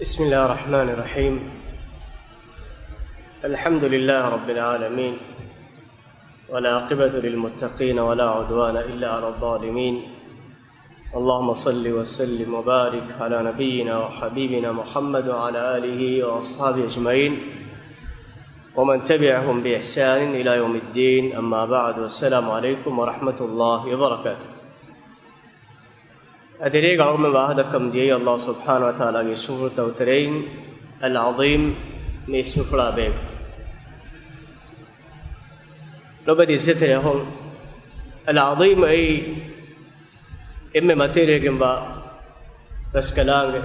بسم الله الرحمن الرحيم. الحمد لله رب العالمين، ولا عقبة للمتقين ولا عدوان إلا على الظالمين. اللهم صل وسلم وبارك على نبينا وحبيبنا محمد وعلى آله وأصحابه أجمعين ومن تبعهم بإحسان إلى يوم الدين. أما بعد، والسلام عليكم ورحمة الله وبركاته. أدريك عظم واحدكم دي الله سبحانه وتعالى يسوع توترين العظيم اسم فلا بيت لو بدي زتريهم العظيم أي إما ماتيري جنبا بس كلامه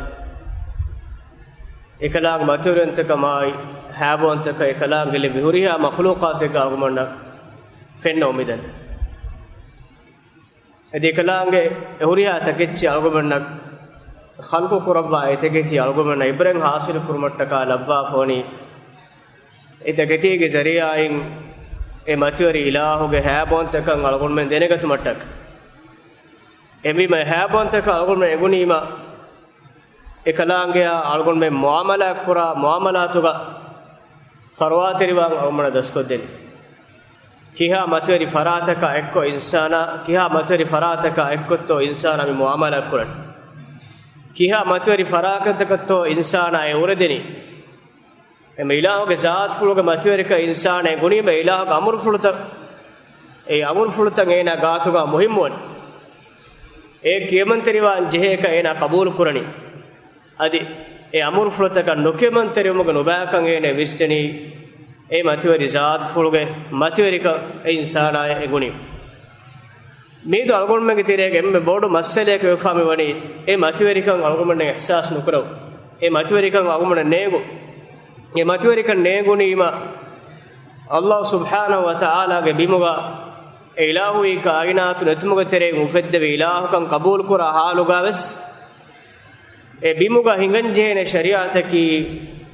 إكلام ماتيري أنت كماي هابو أنت كلام اللي بيهوريها مخلوقات كعظمنا فين ومدن أدي كلامه هوريها تكتشي عظمنا خلقو كربا إتكتي عظمنا إبراهيم حاصل كرمتك لبا فوني إتكتي كزريعين ماتيري إلهه هابو أنت كعظمنا دينك تمتك එමි මේ හැබොන්තක අලගොන් මේ ගුණීම එකලාංගය අලගොන් මේ මුආමලා කුරා මුආමලාතුග ෆරවාතරිවන් අවමන දස්කොද්දෙන් කිහා මතවරි ෆරාතක එක්ක ඉන්සානා කිහා මතවරි ෆරාතක එක්කොත්තෝ ඉන්සානා මේ මුආමලා කුරන් කිහා මතවරි ෆරාකතකතෝ ඉන්සානා ඒ උරදෙනි එමෙ ඉලාහගේ ذات ෆුලුගේ මතවරික ඉන්සානා ගුණීම ඉලාහගේ අමුරු ෆුලුත ඒ අමුරු ෆුලුතන් එනා ගාතුග මුහිම්මුන් ඒ කියමන්තරිවාන් ජෙහෙක එන කබූල් කුරණි අදි ඒ අමුරු ෆලතක නොකියමන්තරිවමක නොබෑකන් එන විස්තනි ඒ මතිවරි ذات ෆුලුගේ මතිවරික ඒ ඉන්සානාය එගුණි මේද අල්ගොන්මගේ තිරේක එම්මෙ බෝඩු මස්සලයක වෙෆාමි වනි ඒ මතිවරිකන් අල්ගොන්මනේ ihsas නුකරව ඒ මතිවරිකන් අල්ගොන්මනේ නේගු ඒ මතිවරිකන් නේගුණීම අල්ලාහ් සුබ්හානහු වතාලාගේ බිමුගා إلهي كائنات نتمغ تري مفدد إله كان قبول كرا حالوغاوس بيمغا هنگن جهن شريعتك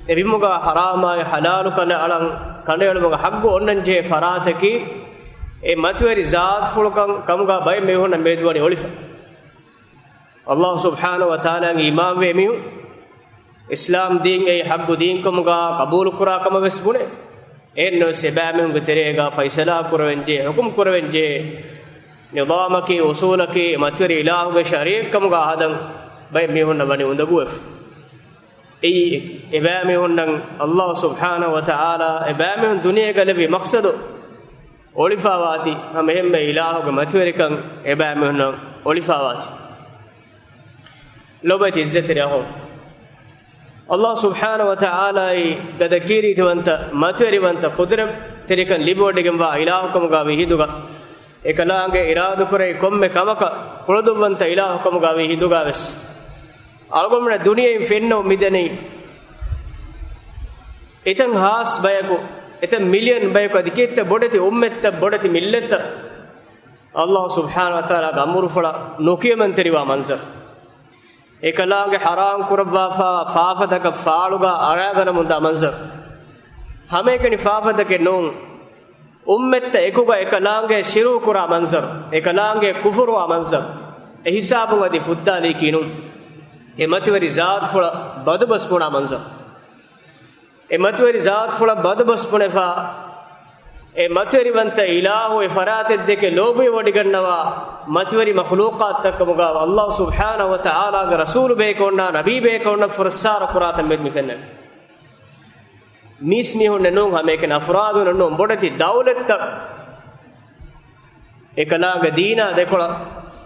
بيمغا حرام حلال كن علن كنيلمغا حق اونن جه فراتك متوري ذات فلكن كمغا باي ميهون ميدوني اوليف الله سبحانه وتعالى امام ويميو اسلام دين اي حق دين كمغا قبول كرا كم وس بونه එන්නෝ සෙබෑමෙන් ගතරේගා ෆයිසලා කරවෙන්ජේ හුකුම් කරවෙන්ජේ නිදාමකී උසූලකී මතවරි ඉලාහුගේ ශරීකම ගාහදන් බයි මිහුන්න වනි උඳගුවෙෆ් ඒ එබෑමෙ හොන්නන් අල්ලාහ් සුබ්හානහු වතාලා එබෑමෙ දුනියේ ගලවි මක්සද ඔලිෆාවාති මෙහෙම ඉලාහුගේ මතවරිකන් එබෑමෙ හොන්නන් ඔලිෆාවාති ලොබති ඉස්සතරහෝ Allah subhanahu wa ta'ala gadakiri thwanta matweriwanta qudram terikan libodegem wa ilahukum ga vihiduga ekalaange iradu kurai komme kamaka puluduvanta ilahukum ga vihiduga ves algomna duniyen fenno mideni etan has bayaku etan million bayaku adiketta bodati ummetta bodati milletta Allah subhanahu wa ta'ala gamuru fala nokiyamanteriwa manzar එකලාගේ හරාම් කුරබ්වාෆා ෆාෆදක ෆාලුගා අරාගන මුන්දා මන්සර් හැමේකනි ෆාෆදක නෝන් උම්මෙත්ත එකුගා එකලාගේ ශිරු කුරා මන්සර් එකලාගේ කුෆුරුවා මන්සර් ඒ හිසාබු වදි ෆුද්දාලි කිනු එමතිවරි ذات ෆුල බදබස් පුනා මන්සර් එමතිවරි ذات ෆුල බදබස් පුනේෆා ඒ මතිවරි වන්ත ඉලාහු ඒ ෆරාතෙත් දෙක ලෝභය වඩි ගන්නවා මතිවරි මඛලූකාත් තකමුගා අල්ලාහ් සුබ්හානහු වතාලාගේ රසූල් බේකොන්නා නබී බේකොන්නා ෆුර්සාර කුරාතම් මෙත් මිෆෙන්න මිස්මි හොන්න නෝ හැමේකන අෆරාදුන නෝ බොඩති දෞලත් එකලාගේ දීනා දෙකොළ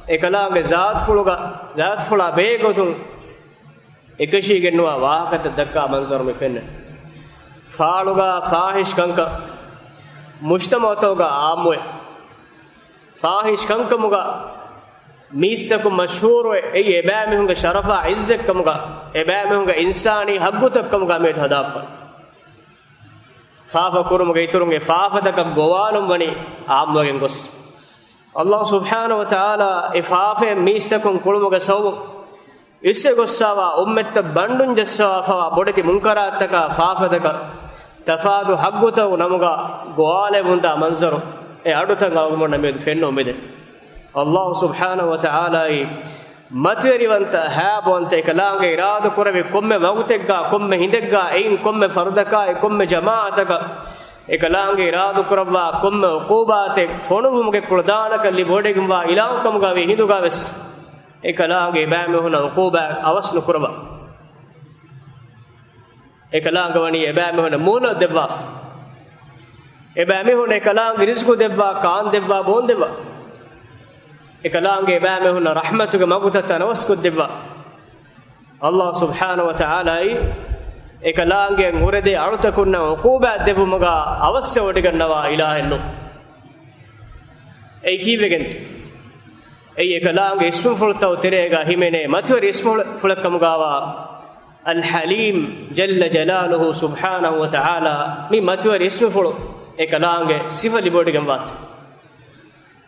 එකලාගේ ذات ෆුලා බේකොතුන් එකෂී ගෙන්නවා වාහකත දක්කා මන්සර් මිෆෙන්න ෆාලුගා ෆාහිෂ් කංක मुश्तमतोगा आमवे फाहिश कंकमुगा मीस्तकु मशहूर ए एबामे हुंगा शरफा इज्जत कमुगा एबामे हुंगा इंसानी हग्गुतक कमुगा मेत हदाफ फाफा कुरुमुगा इतुरुंगे फाफदक गोवालुम वनी आमवගෙන් ගොස් අල්ලාහ් සුබ්හානහු වතාලා ඒ ෆාෆේ मीस्तकुන් කුළුමුගා සවු ඉස්සේ ගොස්සාවා උම්මෙත්ත බණ්ඩුන් ජස්සාවා බොඩති මුන්කරාත්තක ෆාෆදක තෆාදු හග්ගුතව නමුගා ගෝවාලේ මුන්දා මන්සරු ඒ අඩුතන් අවගමන මෙද ෆෙන්නෝ මෙද අල්ලාහ් සුබ්හානහු වතාලා matweriwanta haabonte ekalaange iraada kurave komme magutegga komme hindegga ein komme fardaka komme jamaataka ekalaange iraada kuravwa komme uqubate fonuvumuge kuldaanaka li bodegumwa ilahukamga ve hinduga ves ekalaange baame huna uquba awasnu kurava ekalaange wani ebaame huna moola debwa ebaame huna ekalaange rizqu debwa kaan debwa bon debwa ekalaange ebaame huna rahmatuge magutata nawasku debwa Allah subhanahu wa ta'ala ai ekalaange ngurede aluta kunna uquba debumaga avasya wadigannawa ilahennu ei kivegentu ei ekalaange ismufultaw terega himene matwari ismufulakamugawa al halim jalla jalaluhu subhanahu wa ta'ala mi matwari ismufulu ekalaange sifali bodiganwat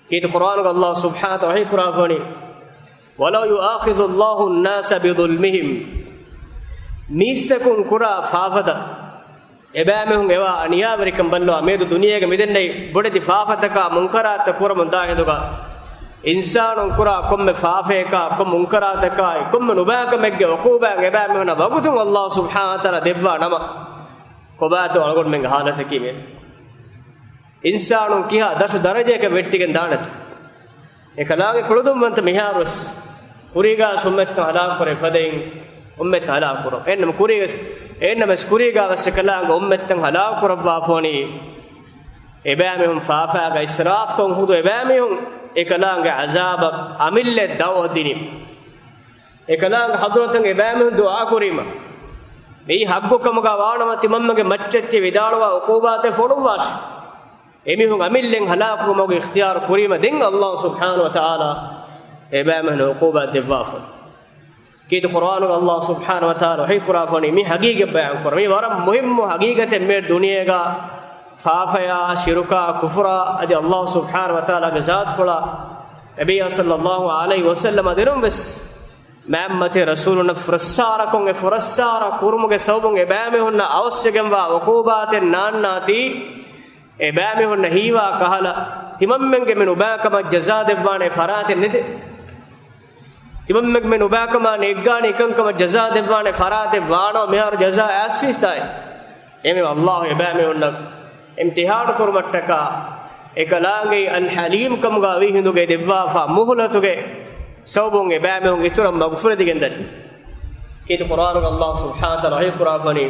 kit Qur'an ga Allah subhanahu wa ta'ala qur'ani walau yu'akhidhu Allahu an-nasa bi dhulmihim mistakun kura faafada ebaamehun ewa aniyavarikam ballo medu duniyege midennai bodedi faafataka munkarata kura munda heduga insanun kura komme faafeka kom munkarataka kom nubakamegge uquba ebaamehuna bagutun Allah subhanahu wa ta'ala debwa nama kobato algon men halata kime insanun kiha dasu darajeka vettigen danatu ekalaage kuludum wanta miharus kuriga summetta hala kore fadein ummet hala kuro ennam kurigas ennam kuriga wasekalaanga ummetten hala kurabwa foni ebaamehum faafaaga israaf kon hudu ebaamehum ekalaanga azab amille dawadini ekalaanga hadratan ebaamehum du'a kurima ei haggukamaga waanamati mammage macchetti vidalwa uqubate fonuwash emihun amillen hala kumoge ikhtiyar kurima den Allah subhanahu wa ta'ala ebaamehum uquba dewafo kit Qur'an Allah subhanahu wa ta'ala hi qur'ani mi haqiqe bayan kor mi waram muhimmu haqiqatan me duniyega faafaya shiruka kufra adi Allah subhanahu wa ta'ala ge zat fula nabiy sallallahu alaihi wasallam aderum bes mammate rasuluna furassara kon e furassara kurumuge sawbun ebaamehunna awasyagemwa uqubaten naannati ebaamehunna hiwa kahala timammenge menu baakama jaza devwane faraten nete timammeg men ubakama neggani ikankama jaza devwane farate waano mehar jaza asfistai eme Allah ebame onna imtihan kurmattaka ekalaange al halim kamga wi hinduge devwa fa muhlatuge sawbun ebame hun ituram magfur digendan kit Qur'an Allah subhanahu wa ta'ala hi qur'ani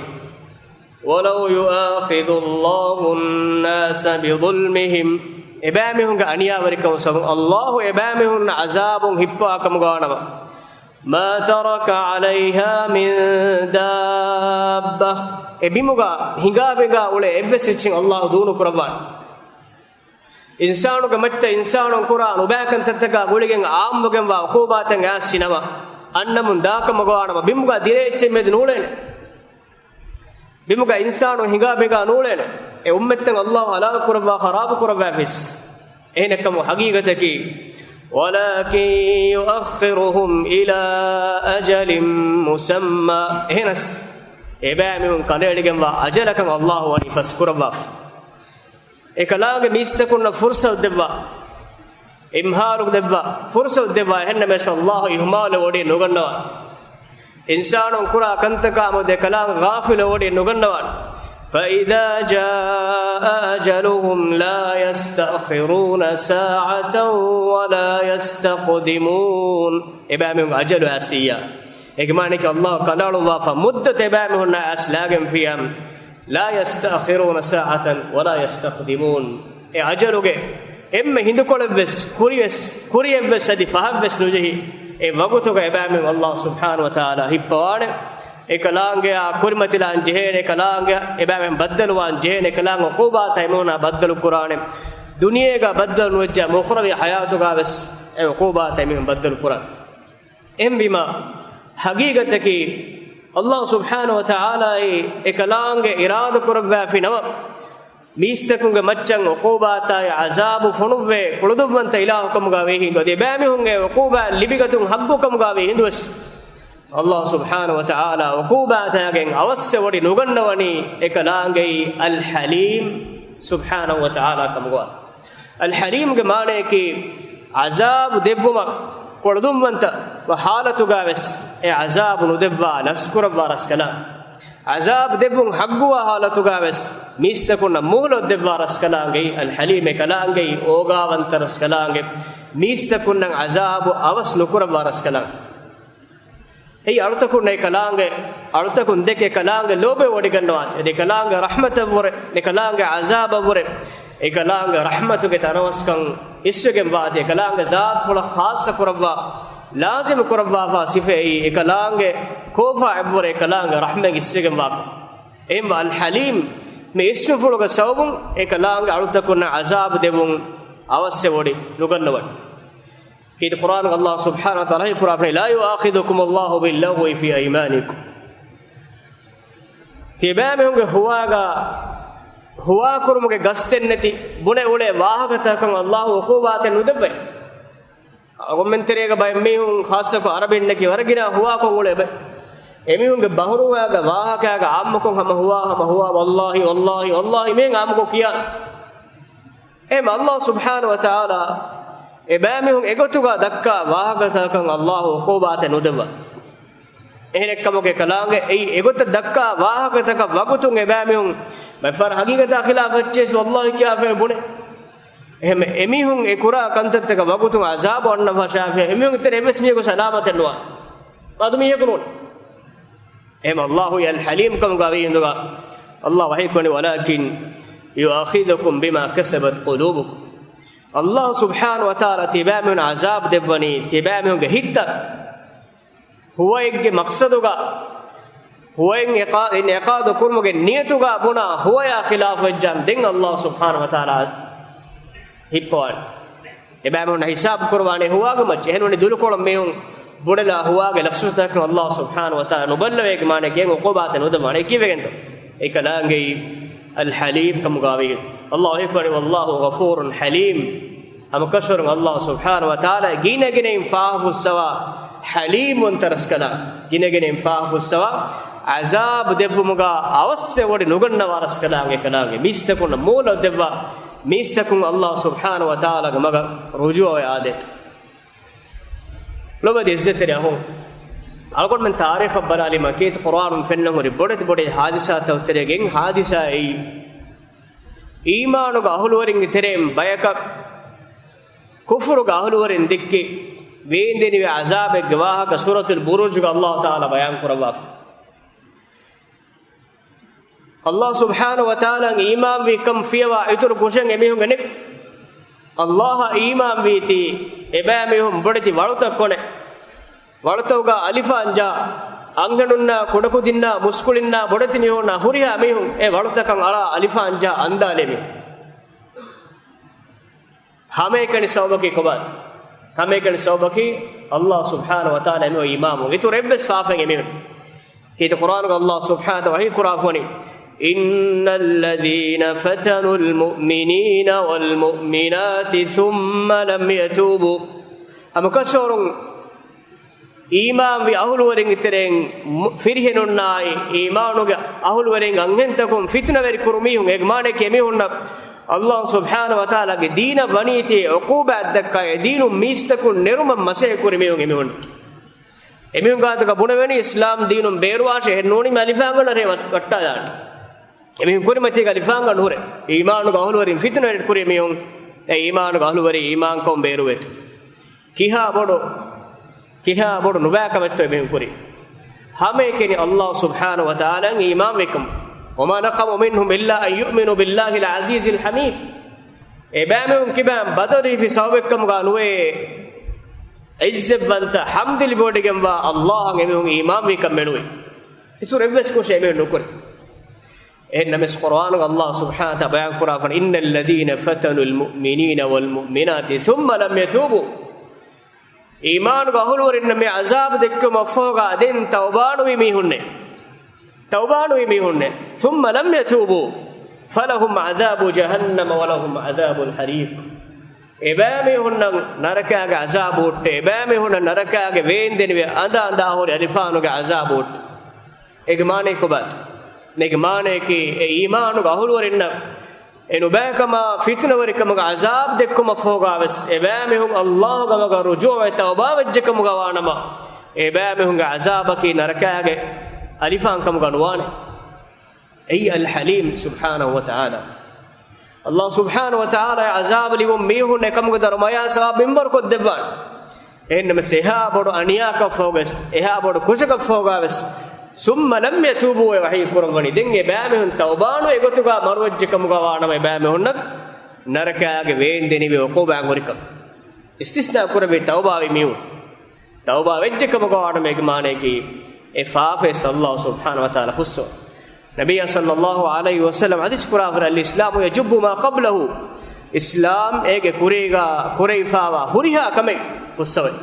walau yu'akhidhu Allahu an-nasa bi dhulmihim ebaamehunga aniyavarikam sabun Allah ebaamehunna azabun hippakam gaanama ma taraka alaiha min dabba ebimuga hingabega ule evvesichin Allah duunu kurawan insanuga matta insanun Qur'an ubakan tattaka guligen aammugen wa uqubatan asinama annamun daakam gaanama bimuga direche med nulene bimuga insanu hingabega nulene e ummetten Allah ala kurwa kharab kurwa bis enakam haqiqataki walakin yuakhiruhum ila ajalin musamma enas ebaamehun kaneligen wa ajalakam Allah wani faskurwa ekalaage mistakunna fursa debwa imharu debwa fursa debwa hennames Allah ihmal wodi nugannawa insanun kura kantaka mode kalang ghafil wodi nugannawan فإذا جاء أجلهم لا يستأخرون ساعة ولا يستقدمون إبامهم أجل أسيا إجمانك الله قالوا فمدة إبامهم أسلاهم فيهم لا يستأخرون ساعة ولا يستقدمون أجلك إما هندكول بس كوريس بس هذه فهم بس نجيه وقتك إبامهم الله سبحانه وتعالى هبوان ekalaange kurimatila anjehene ekalaange ebamen baddalu anjehene ekalaange uquba taymuna baddalu qur'ane duniyega baddalu wajja mukhrabi hayatuga bas e uquba taymun baddalu qur'an embima haqiqataki Allah subhanahu wa ta'ala ekalaange irada kurabwa finawa mistakunge maccan uquba tay azabu funuwe kuludumanta ilahukamga we hindu de bamihunge uquba libigatun habbukamga we hindus Allah subhanahu wa ta'ala uquba tagen awasya wadi nugannawani ekalaange al halim subhanahu wa ta'ala kamwa al halim ge maane ki azab devuma kodumwanta وحالتuga wes e azab nudevva naskurwa raskala azab debun hagguwa halatuga wes mistakuna muhlo devva raskalange al halim kalange ogavantar raskalange mistakuna azab awas nukurwa raskalange ei alutakun ei kalange alutakun deke kalange lobe wodiganwat e kalange rahmatavure e kalange azabavure e kalange rahmatuge tanawaskan iswegen waade kalange zaat pula khassa kurwa lazim kurwa fa sifei e kalange kofa evure kalange rahme iswegen wa em al halim me ismufulhu ga sawbun e kalange alutakun azab devun avasya wodi nugannawa في القرآن الله سبحانه وتعالى يقول لا يؤاخذكم الله باللغو في أيمانكم تبامهم هوا كرمك غستنتي بني أولي واهغتكم الله وقوبات ندبي ومن تريغ بايميهم خاصة عربي إنك ورغنا هوا كم أولي باي එමිහුන්ගේ බහරුවාගේ වාහකයාගේ ආම්මකෝ හම හුවා වල්ලාහි වල්ලාහි වල්ලාහි මෙන් ආම්මකෝ කියා එම අල්ලාහ් සුබ්හානහු වතාලා එබෑමිහුන් එගොතුගා දක්කා වාහකතකන් අල්ලාහ් උකෝබාත නුදව එහෙනෙක්කමගේ කලාංගේ ඒ එගොත දක්කා වාහකතක වගතුන් එබෑමිහුන් බෆර් හගීගතා ඛිලාෆච්චේස් වල්ලාහි කියා ෆේ බුනේ එහෙම එමිහුන් ඒ කුරා කන්තත්තක වගතුන් අසාබ වන්න භාෂාවේ එමිහුන් ඉතර එබස් මියක සලාමත නුවා මදුමියකුනෝ එම අල්ලාහ් යල් හලීම් කම ගාවිඳුගා අල්ලාහ් වහී කොනේ වලාකින් යුඅඛිදුකුම් බිමා කසබත් කුලූබුකුම් අල්ලාහ් සුබ්හානහු වතාලා තිබෑමුන් අසාබ් දෙවනි තිබෑමුන්ගේ හිත හුවයිගේ මක්සදුගා හුවයින් යකාද කුර්මුගේ නියතුගා බුනා හුවයා ඛිලාෆජ්ජන් දෙන් අල්ලාහ් සුබ්හානහු වතාලා හිප්පවල් එබෑමුන් හිසාබ් කුර්වානේ හුවාගම එහෙනුනි දුලකොളം මෙහුන් බුඩලා හුවාගේ ලෆ්සුස් දක්න අල්ලාහ් සුබ්හානහු වතාලා නුබල්ලවේගේ මානේ ගෙන් උකෝබාත නුදමානේ කිවෙගෙන්ද ඒකලාංගේ අල් හලීම් කමුගාවේ الله أكبر والله غفور حليم أما كشر الله سبحانه وتعالى جينا جينا ينفعه السوا حليم وانترسكلا جينا جينا ينفعه السوا عذاب دبوا مغا أوسع ودي نغنى وارسكلا عن كلامه ميستكون مولا دبوا ميستكون الله سبحانه وتعالى مغا رجوع عادت لو بدي إزتري أهو أقول من تاريخ برالي ما كيت قرآن فنه ربورت بودي حادثة توتري جين حادثة أي ඊමානුග අහුලුවරින් ඉතරෙන් බයක කුෆරුග අහුලුවරින් දික්කි වේන්දෙනි අසාබෙ ගවාහක සූරතුල් බුරුජ් ග අල්ලාහ් තාලා බයන් කරවා අල්ලාහ් සුබ්හානහු වතාලා ඊමාන් විකම් ෆියවා ඉතුරු කුෂන් එමිහුන් ගනේ අල්ලාහ් ඊමාන් වීති එබෑමිහුන් බොඩති වලුතක් කොනේ වලතෝග අලිෆාන්ජා ಅಂಗನುನ್ನ ಕೊಡಕುದಿನ್ನ ಮುಸ್ಕುಳಿನ್ನ ಬೊಡತಿ ಮಿಹೋನ ಹುರಿಯಾ ಮಿಹು ಎ ವಳುತಕಂ ಅಳ ಅಲಿಫಾಂಜ ಅಂದಾಲೆಮಿ ಹಮೇಕನಿ ಸೌಬಕಿ ಕೊಬಾತ್ ಹಮೇಕನಿ ಸೌಬಕಿ ಅಲ್ಲಾಹ್ ಸುಬ್ಹಾನಹು ವ ತಆಲಾ ಮಿ ಇಮಾಮು ಇದು ರೆಬ್ಬಸ್ ಫಾಫೆಂ ಎಮಿ ಇದು ಕುರಾನ್ ಅಲ್ಲಾಹ್ ಸುಬ್ಹಾನಹು ವ ಕುರಾಫೋನಿ ಇನ್ನಲ್ಲದೀನ ಫತನುಲ್ ಮುಮಿನೀನ ವಲ್ ಮುಮಿನಾತಿ ಥುಮ್ಮ ಲಮ್ ಯತೂಬು ಅಮಕಶೋರುಂ ඊමාන් වි අහුලුවරින් ඉතරෙන් ෆිරිහෙනුන්නයි ඊමානුගේ අහුලුවරින් අංගෙන්තකොම් ෆිත්න වෙරි කුරුමිහුන් එග්මානේ කෙමිහුන්න අල්ලාහ් සුබ්හානහු වතාලාගේ දීන වනීති උකූබත් දක්කයි දීනු මිස්තකුන් නිරුම මසේ කුරුමිහුන් එමිහුන් එමිහුන් ගාතක බුණවෙනි ඉස්ලාම් දීනුම් බේරුවාෂේ හෙන්නෝනි මලිෆාංගල රේවත් කට්ටා දාන එමිහුන් කුරිමති ගලිෆාංගල නුරේ ඊමානුගේ අහුලුවරින් ෆිත්න වෙරි කුරුමිහුන් ඒ ඊමානුගේ අහුලුවරි ඊමාන් කොම් බේරුවෙත් කිහා බොඩෝ කිහා බොඩ නුබෑකමෙත් මෙහෙම කුරි හැමකෙනි අල්ලාහ් සුබ්හානහු වතාලා ඊමාන් වෙකම් වමා නකම මින්හුම් ඉල්ලා අන් යුමිනු බිල්ලාහිල් අසීසිල් හමීද් එබෑමෙන් කිබෑම් බදරි ෆි සවබෙක්කම් ගානුවේ ඉස්සබන්ත හම්දිලි බොඩගෙම් වා අල්ලාහ් එමෙහුන් ඊමාන් වෙකම් මෙනුවේ ඉතුරු එවස් කොෂේ මෙ නුකුරි එන්නමස් කුර්ආන අල්ලාහ් සුබ්හානහු වතාලා බයන් කුරා ෆන් ඉන්නල් ලදීන ෆතනුල් මුමිනීන වල් මුමිනාති සුම්ම ලම් යතූබු ඊමාන් ගහලුවරින් මේ අසාබ් දෙක්කම ෆෝගා දෙන් තවබානු විමිහුන්නේ ثم لم يتوبوا فلهم عذاب جهنم ولهم عذاب الحريق එබෑමිහුන්න නරකයාගේ අසාබ් උට්ටේ එබෑමිහුන්න නරකයාගේ වේන්දෙනි අඳා හොරි අලිෆානුගේ අසාබ් උට් එගමානේ කොබත් නෙගමානේ කි ඊමානු ගහලුවරින් enubakama fitnawarikamaga azab dekkuma fogaves ebamehun allah gamaga rujuwa tawba wajjakamuga wanama ebamehunga azabaki narakage alifan kamuga nuwane ay al halim subhanahu wa ta'ala allah subhanahu wa ta'ala azab liwum mihun ekamuga darmaya sawab minbar ko debban ennama seha bodu aniya ka fogas eha bodu kushaka fogaves summa lam yatubu wa wahi kurwani den ebamehun tawbanu egotuga marwajjakamuga wanama ebamehunna narakage veendeni be okoban gorikam istisna kurabe tawbawi mihu tawba wejjakamuga wanama egmane ki e faafe sallallahu subhanahu wa ta'ala husso nabiy sallallahu alaihi wasallam hadis kurafar al islam yajubbu ma qablahu islam ege kuriga kuraifawa huriha kame hussawai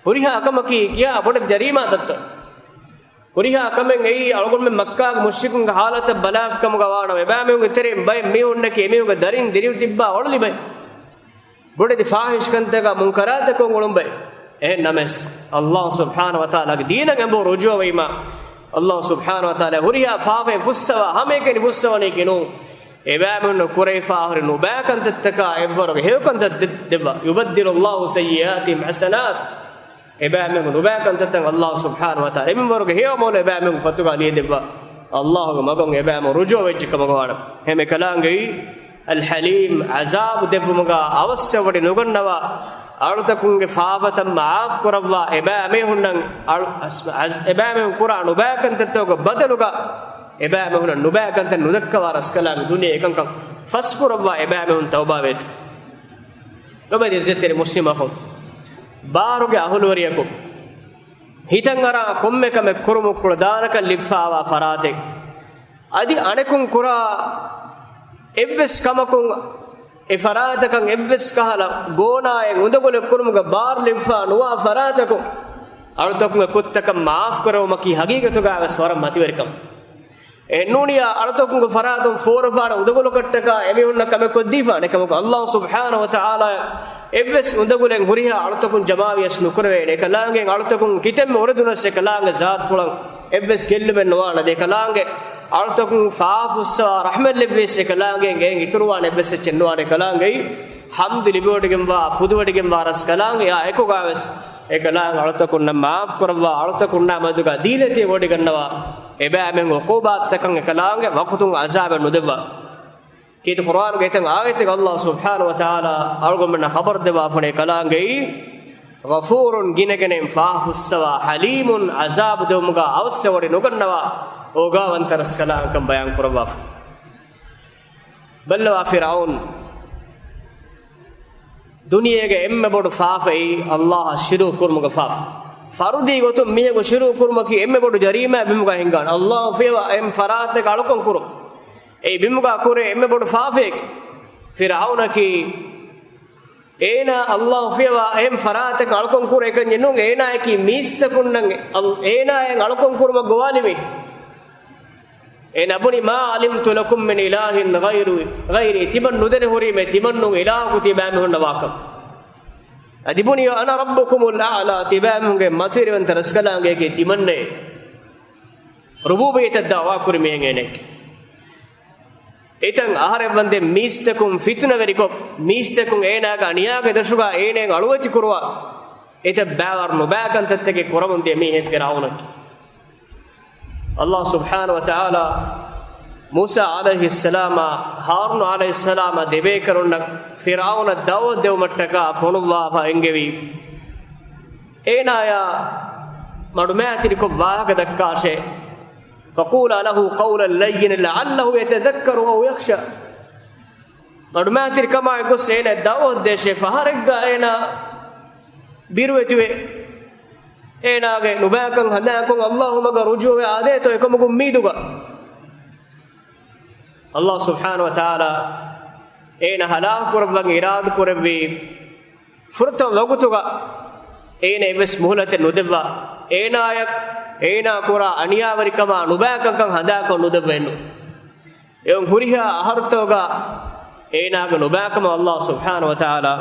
huriha kamaki kiya bod jarima datto huriha kamen ei algon me makka mushrikun ga halata balaf kamuga wana ebame un itere bay me unne ke me un darin diriu tibba odli bay bod di fahish kantega munkarata ko ngolum bay names allah subhanahu wa ta'ala ge dina gambo rujo weima allah subhanahu wa ta'ala huriya faafe fussawa hameke ni fussawani kinu ebamun kurayfa hore no bakantattaka evvaro hewkanta debba yubaddilu allah sayyiatihim hasanat ebamun no bakantattang allah subhanahu wa ta'ala evvaro hewmol ebamun fatuga li debba allah ge magon ebamun rujo wejjikamagowana heme kalangai al halim azab debumuga avasyawadi nugannawa alutakунಗೆ ಫಾವತಂ ಮಾಫ್ ಕೊರವ್ವ ಎಬಾಮೆ ಹುನ್ನಂ ಎಬಾಮೆ ಕುರಾನ್ ಉಬಾಕಂತತ್ತೋಗ ಬದಲುಗ ಎಬಾಮೆ ಹುನ್ನ ನುಬಾಕಂತ ನುದಕ್ಕವ ರಸ್ಕಲಾಂ ದುನಿಯಾ ಏಕಂಕಂ ಫಸ್ಕುರವ್ವ ಎಬಾಮೆ ಹುನ್ ತೌಬಾವೇತು ನಬದಿ ಇಜ್ಜೆತ್ತೆರೆ ಮುಸ್ಲಿಮ ಅಫಂ ಬಾರುಗೆ ಅಹುಲುವರಿಯಕು ಹಿತಂಗರ ಕೊಮ್ಮೆಕಮೆ ಕುರುಮುಕ್ಕುಳ ದಾನಕ ಲಿಫಾವ ಫರಾತೆ ಅದಿ ಅಣೆಕುಂ ಕುರಾ ಎವ್ವೆಸ್ ಕಮಕುಂ e faratakan evves kahala gonayen undagole kurumuga bar limfa nuwa farataku alutakum kuttakam maaf karawmaki hagigatuga aswaram matiwarikam ennuniya alutakum faratum forfana undagole kattaka emi unna kame koddifa nekamuga allah subhanahu wa ta'ala evves undagolen huriha alutakum jamawiyas nukurwe nekalangen alutakum kitemme oredunas ekalange zat pulan evves gellumen nuwana dekalange altakun faafussa rahmat lebese kalange ngen ituruwane bese chennuwane kalange hamdu libodigem wa fuduwadigem waras kalange ya ekogaves ekalang altakun na maaf korwa altakun na maduga dilete wodigannawa ebamen uqubat takan kalange waqtun azab nudeba kitu quran getan ayete allah subhanahu wa ta'ala algomna khabar deba apne kalange ghafurun ginegen faafussa halimun azab dumuga avasyawadi nugannawa ogawantaras kalankam bayan kurwa balwa fir'aun duniyege emme bodu faafai allah shiru kurmuga faaf farudi gotum miyego shiru kurmaki emme bodu jarima bimuga hingan allah fewa em farate galukon kurum ei bimuga kure emme bodu faafek fir'aunaki ena allah fewa em farate galukon kure eken yenung ena ki mistakunnan ena en galukon kurma gowalimi enabuni ma alimtu lakum min ilahin ghairi tiban nudene horime tibannu ilahu tibam hunna wakam adibuni ana rabbukumul a'la tibam hunge matiriwan taraskalange ke timanne rububiyat dawa kurime enek etan ahare bande mistakum fitna veriko mistakum enaga aniyaga dashuga enen aluwati kurwa eta bawar no bakantatteke koramunde mi het firauna Allah subhanahu wa ta'ala Musa alayhi salam Harun alayhi salam debe karunna Firauna dawad dev mattaka fonuwa fa engevi enaya madumatiri ko waaga dakkashe faqula lahu qawlan layyinan la'allahu yatadhakkaru aw yakhsha madumatiri kama ko sene dawad deshe faharega ena birwetuwe enage nubakan hadakon allahumma ga rujuwe adeto ekamugu miduga allah subhanahu wa ta'ala ena halak kurban irad kurbi furta logutuga ena eves muhlate nudeva ena kura aniyawarikama nubakan kan hadakon nudevenu eon huriha ahartoga enaga nubakama allah subhanahu wa ta'ala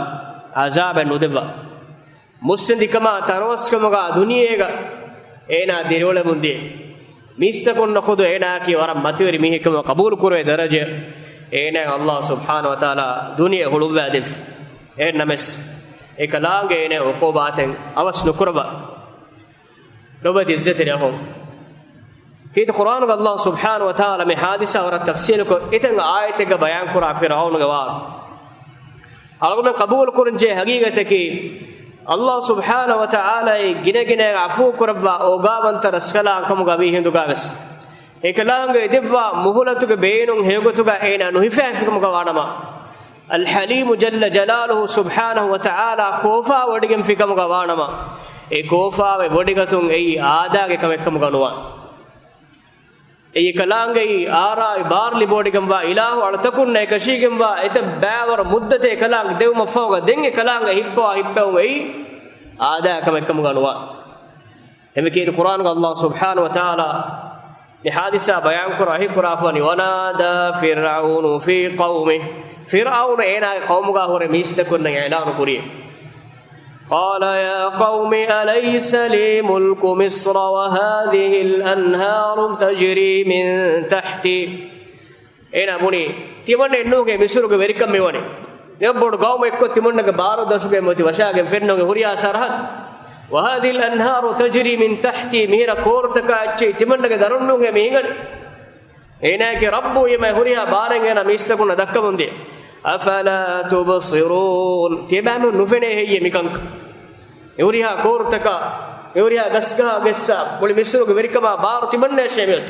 azaban nudeva ಮುಸ್ಲಿಂದಿಕಮ ತನವಸ್ಕಮಗ ದುನಿಯೇಗ ಏನ ದಿರೋಳೆ ಮುಂದೆ ಮೀಸ್ತಕೊಂಡ ಖುದು ಏನಾಕಿ ವರ ಮತಿವರಿ ಮಿಹಿಕಮ ಕಬೂಲ್ ಕುರುವೆ ದರಜೆ ene Allah subhanahu wa taala duniya hulubadif names ekalaange ene uqubaten awas nukurba nobati izzati lahum kit Quran ga Allah subhanahu wa taala me hadisa aur tafsir ko iten ayate ga bayan kura Firaun ga wa algumen qabul kurunje hagigate ki Allah subhanahu wa ta'ala gine gine afu kurabba ogavanta raskala kamu ga bi hindu gaves ekalaange dibwa muhulatuge beenun hegotuga ena nuhifafikam ga wanama al halim jalla jalaluhu subhanahu wa ta'ala kofa wadigem fikam ga wanama e kofa we wodigatun ei aadage kamekkam ganuwa ei kalaange ara barli bodigam wa ilahu altakunne kashigem wa eta baawar muddate kalang devma fawga denge kalaange hibbaw ei aada kamekkam ganuwa emeke Quran ga Allah subhanahu wa ta'ala ni hadisa bayan kurahi kurafani wanada fir'aun fi qaumi fir'aun ena qaumuga hore mistakunne i'lan kuriye قال يا قوم أليس لي ملك مصر وهذه الأنهار تجري من تحتي إنا بني تيمان إنوغي مصرغ وريكم ميواني يبود قوم إكو تيمانك بارو دشوغي موتي وشاغي فرنوغي هوريا سرحد وهذه الأنهار تجري من تحتي مهيرا كورتك أجي تيمانك درنوغي ميهن إنا كي ربو يما هوريا بارنغ إنا ميستكونا دكا مندي أفلا تبصرون تيبامو نفنه هي ميكانك يوريها كورتكا يوريها غسغا غسا بولي ميسروغ وريكما بار تيمنه شيميت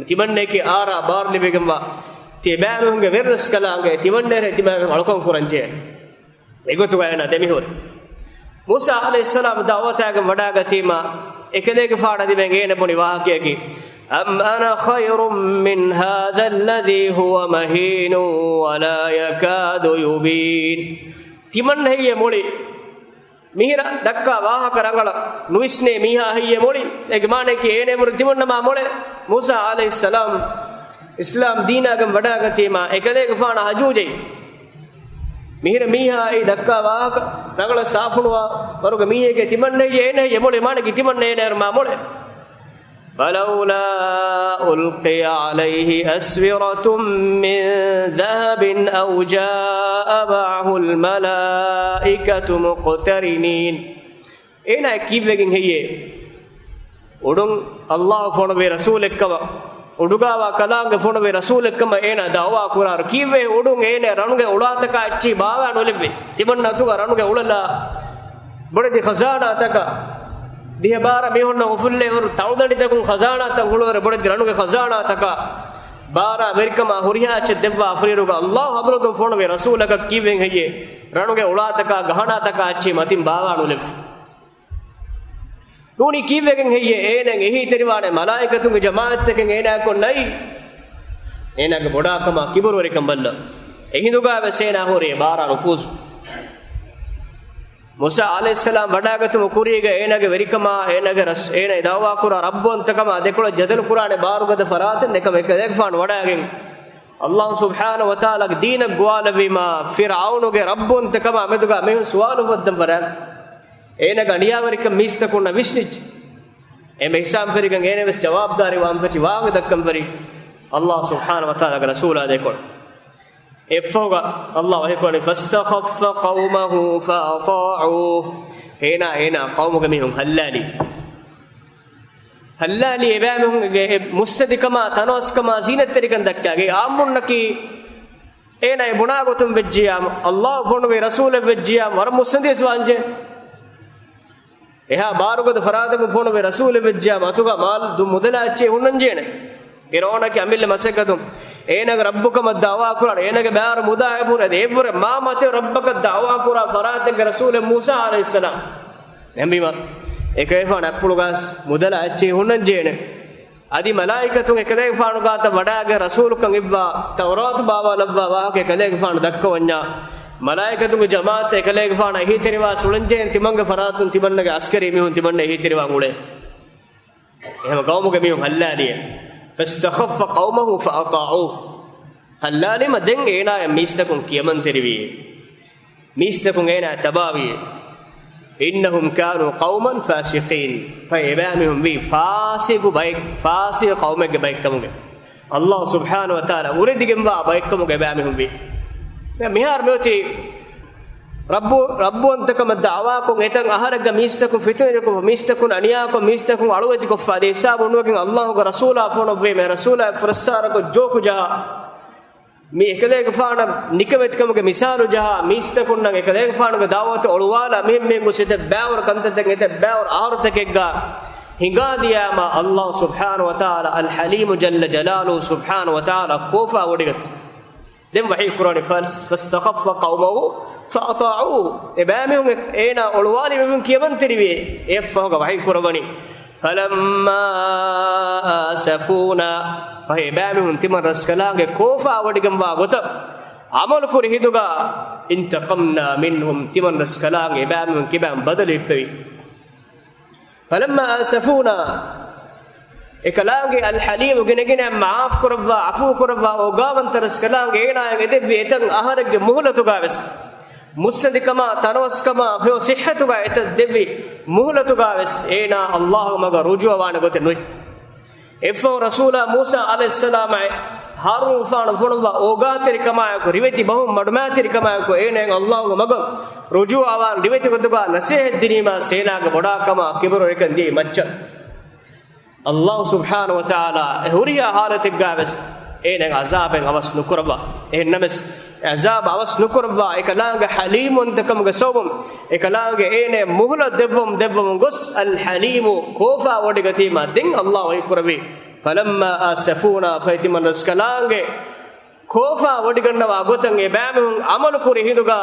تيمنه كي آرا بار لبيگما تيبامو ورس كلانگه تيمنه ري تيمامو الكون كورنجه ايگوتو گاينا دميهور موسى عليه السلام دعوتاگم وڈاگتيما اكديگ فاڑا ديبنگه ene boni wahakiyaki أم أنا خير من هذا الذي هو مهين ولا يكاد يبين تمن هي مولي ميرا دكا واها كرانغلا نويسني ميها هي مولي اگمانه كي ene مر تمن ما مولي موسى عليه السلام اسلام ديناگم وڈاگتيما ekadega faana hajujei ميرا ميها اي دكا واها رانغلا سافنوا بروگ ميهege تمن هي ene هي مولي مانه كي تمن ene ما مولي فلولا ألقي عليه أسورة من ذهب أو جاء معه الملائكة مقترنين إنا كيفين هي ودون الله فون برسولك كما ودوغا كلام فون برسولك كما إنا دعوا كرار كيفه ودون إنا رانوغ أولادك أشي باوا نولبي تمن ناتوغا رانوغ أولاد بدي خزانة تكا dihe bara mehonna ufulle hor tawdani takun khazana ta hulore bode ranuge khazana taka bara amerikama horiya che devwa afriruga Allah hadratun phone ve rasulaka kiven heye ranuge ulataka gahana taka achi matin bawa nulef nuni kivegen heye enen ehi teriwane malaikatunge jamaat teken ena ko nai enage bodakama kiburore kamballa ehinduga vesena hore bara nufuz Musa alayhi salam wadagatuma kuriga enage verikama enage ras ena dawa kura rabbontakama dekola jadal kurane barugada faraten ekam ekadek fan wadagen Allah subhanahu wa taala deen gwalabima fir'aunuge rabbontakama meduga mehun suwalu waddam faran enage aniyavarika mistakuna visnich eme hisam ferigan ene ves jawabdari wan fachi waage dakkam feri Allah subhanahu wa taala ga rasula dekol افوغا الله يكون فاستخف قومه فاطاعوه هنا قومك منهم هلالي ابامهم مستدكما تنوسكما زينت تريكن دكاغي امنكي هنا بناغتم بجيام الله فونو رسول بجيام ور مستندس وانجه එහා බාරුගද ෆරාදක ෆෝන වේ රසූල වෙජ්ජා මතුග මාල් දු මුදලාච්චේ හුන්නන්ජේන ඉරෝනක අමිල්ල මසකතුම් ඒනග රබ්බුකම දාවා කුරාන ඒනග බාර මුදායපුර දේපුර මා මතේ රබ්බක දාවා කුරා ෆරාදක රසූල මූසා අලයිහිස්සලාම් නම්බිම එකේ ෆෝන අප්පුලුගස් මුදලාච්චේ හුන්නන්ජේන අදි මලායිකතුන් එකදේ ෆානු ගාත වඩාගේ රසූලකන් ඉබ්බා තවරාත් බාවා ලබ්බා වාහකේ කලේ ෆානු දක්කවඤ්ඤා malaikatu jamaat ekale gfana hitiriwa sulanjen timanga faratun tibannaga askari mihun tibanna hitiriwa ngule ehma qawmuga mihun hallaliya fastakhaffa qawmahu fa ata'u hallali maden ena mistakun kiyaman teriwi mistakun ena tabawi innahum kanu qauman fasiqin fa ibamihum bi fasiqu bayk fasiq qawmuga bayk kamuge Allah subhanahu wa ta'ala uridigem wa baikkamu gebami humbi mihar moti rabbu antakam da'wa ko etan aharaga mistakum fitne ko mistakun aniya ko mistakun alwati ko fade hisab unwagin Allah ko rasula fono ve me rasula fursara ko joku jaha mi ekadega faana nikametkam ge misalu jaha mistakun nan ekadega faana ge dawat olwala me go sete bawr kantaten ete bawr aartakegga hingadiyama Allah subhanahu wa ta'ala al halim jalla jalaluhu subhanahu wa ta'ala kofa wodigat dem wahi qur'ani fastakhaffa qaumahu فأطاعوه إبامهم إينا أولوالي من كيبان تريبي يفهم وحي قرباني فلما آسفونا فهي إبامهم تمن رسكلانك كوفا ودقم واغوتا عمل كرهدوغا انتقمنا منهم تمن رسكلانك إبامهم كيبان بدل يبتوي فلما آسفونا إكلانك الحليم وجنجنا معاف كربا عفو كربا وقابن ترسكلانك إينا يدب يتن أهرج مهلتوغا بس ಮುಸ್ಸದಿಕಮ ತನವಸ್ಕಮ ಹೋ ಸಿಹತುಗ ಎತ ದೆವಿ ಮುಹಲತುಗ ವೆಸ್ ಏನಾ ಅಲ್ಲಾಹು ಮಗ ರುಜುವಾನ ಗೊತೆ ನುಯ್ ಎಫೋ ರಸೂಲ ಮೂಸಾ ಅಲೈಹಿಸ್ಸಲಾಮ ಹಾರೂನ್ ಫಾನ ಫುಣವ ಓಗಾತಿರಿ ಕಮಾಯಕು ರಿವೆತಿ ಬಹು ಮಡಮಾತಿರಿ ಕಮಾಯಕು ಏನೆಂ ಅಲ್ಲಾಹು ಮಗ ರುಜುವಾನ ರಿವೆತಿ ಗೊತುಗ ನಸೀಹತ್ ದಿನಿಮ ಸೇನಾಗ ಬಡಾಕಮ ಕಿಬರು ರಿಕಂದಿ ಮಚ್ಚ ಅಲ್ಲಾಹು ಸುಬ್ಹಾನಹು ವ ತಆಲಾ ಹುರಿಯಾ ಹಾಲತಿಗ ವೆಸ್ ಏನೆಂ ಅಜಾಬೆಂ ಅವಸ್ ನುಕರವ ಎನ್ನಮೆಸ್ azab awas nukurwa ekalaanga halimun takam gasawum ekalaanga ene muhla devum gos al halimu kofa wodigati ma din Allah wa ikurabi falamma asafuna faitiman raskalaange kofa wodigannawa gotan e baamun amalu kuri hiduga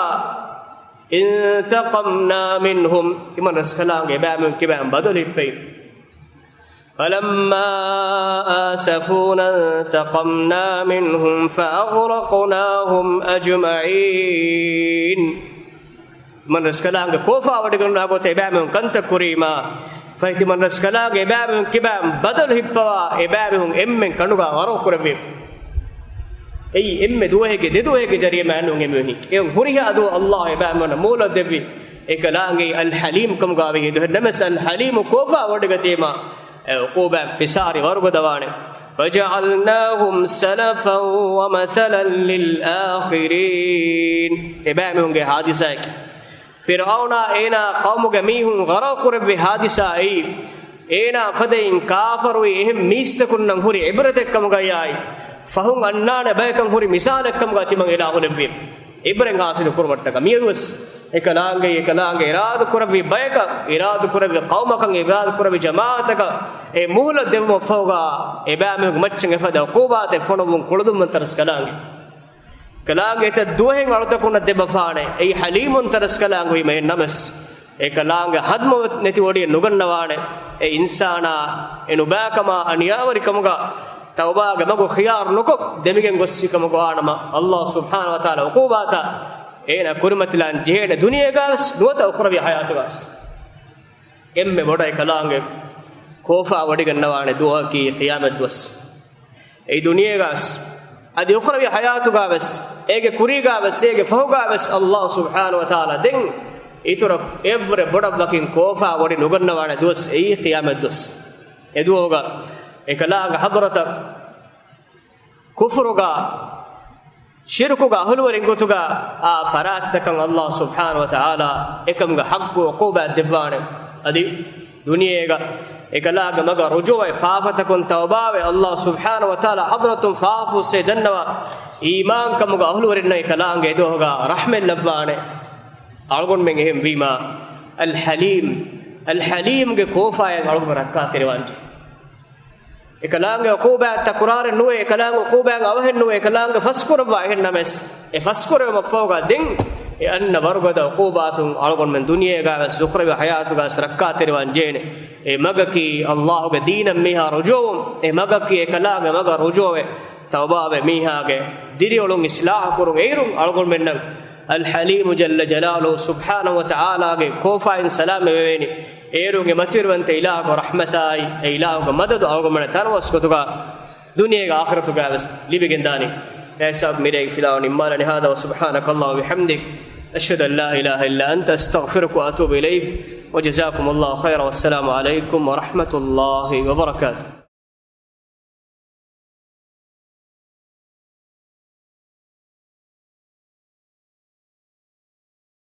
intaqamna minhum timan raskalaange baamun kibam badalippe فلما آسفونا انتقمنا منهم فأغرقناهم أجمعين من رسكلام كوفا ودقنا قوت إبامهم كنت كريما فإنت من رسكلام إبامهم كبام بدل هبوا إبامهم إمن كنوغا ورو كربي أي إم دوهك ددوهك جريمة أنهم إمهنك يوم هريها أدو الله إبامنا مولا دبي إكلانجي الحليم كم قابي ده نمس الحليم كوفا ودقتيما عقوبة فسار غرب دوانه فجعلناهم سلفا ومثلا للآخرين إبامهم جه حادثة فرعون إنا قوم جميعهم غرق رب حادثة إنا فدين كافر وإهم ميستكون نهوري عبرتك كم جاي فهم أننا بيكم هوري مثالك كم قاتي من إله نبيم إبرن غاسل كربتك ميدوس ekalaange iraadu kurabi bayka iraadu kurabi qawmakan iraadu kurabi jamaataka e muhla devmo fawga ebame maccinge fada qubate fonobun kuludum taras kalaange ta duhen alta kunna debafaane ei halimun taras kalaange me namas ekalaange hadmo neti wodi nugannawaane e insana enubakama aniyawarikamuga tawbaga mago khiyar nuko demigen gossikamugo anama Allah subhanahu wa ta'ala qubata ena kurmatilan jehena duniya gas nuwata ukhrawi hayatu gas emme bodai kalaange kofa wadi gannawane duha ki qiyamat was ei duniya gas adi ukhrawi hayatu gas ege kuri gas ege fahu gas Allah subhanahu wa ta'ala den itura evre bodabakin kofa wadi nugannawane dus ei qiyamat dus eduoga ekalaanga hadrata kufruga shirkuga ahluwarin gotuga a farattakan Allah subhanahu wa ta'ala ekamga haqqu uquba dibwane adi duniyega ekalaga maga rujuwa faafatakun tawbawe Allah subhanahu wa ta'ala hadratun faafu sedannawa iman kamuga ahluwarin nay kalaanga edoga rahmel labwane algon men ehem bima al halim ge kofa en algon rakka tirwanje ekalaanga uquba takurare nuwe ekalaanga uquba awhen nuwe ekalaanga faskurwa hennames e faskurwa mafawga din e anna wargada uqubatun algon men duniyega sukhrawi hayatuga rakkatirwan jene e magaki Allah ge deenam miha rujum e magaki ekalaanga maga rujuwe tawbabe miha ge diriolun islah kurun eirum algon men al halim jalla jalaluhu subhanahu wa ta'ala ge kofa in salam weweni eerunge matirwante ilaahu rahmatai ilaahu madad awgamana tanwas kotuga duniyega akhiratuga bas libigendani يساب ميري فلان مالن هذا وسبحانك اللهم وبحمدك أشهد أن لا إله إلا أنت أستغفرك وأتوب إليك وجزاكم الله خيرا والسلام عليكم ورحمة الله وبركاته.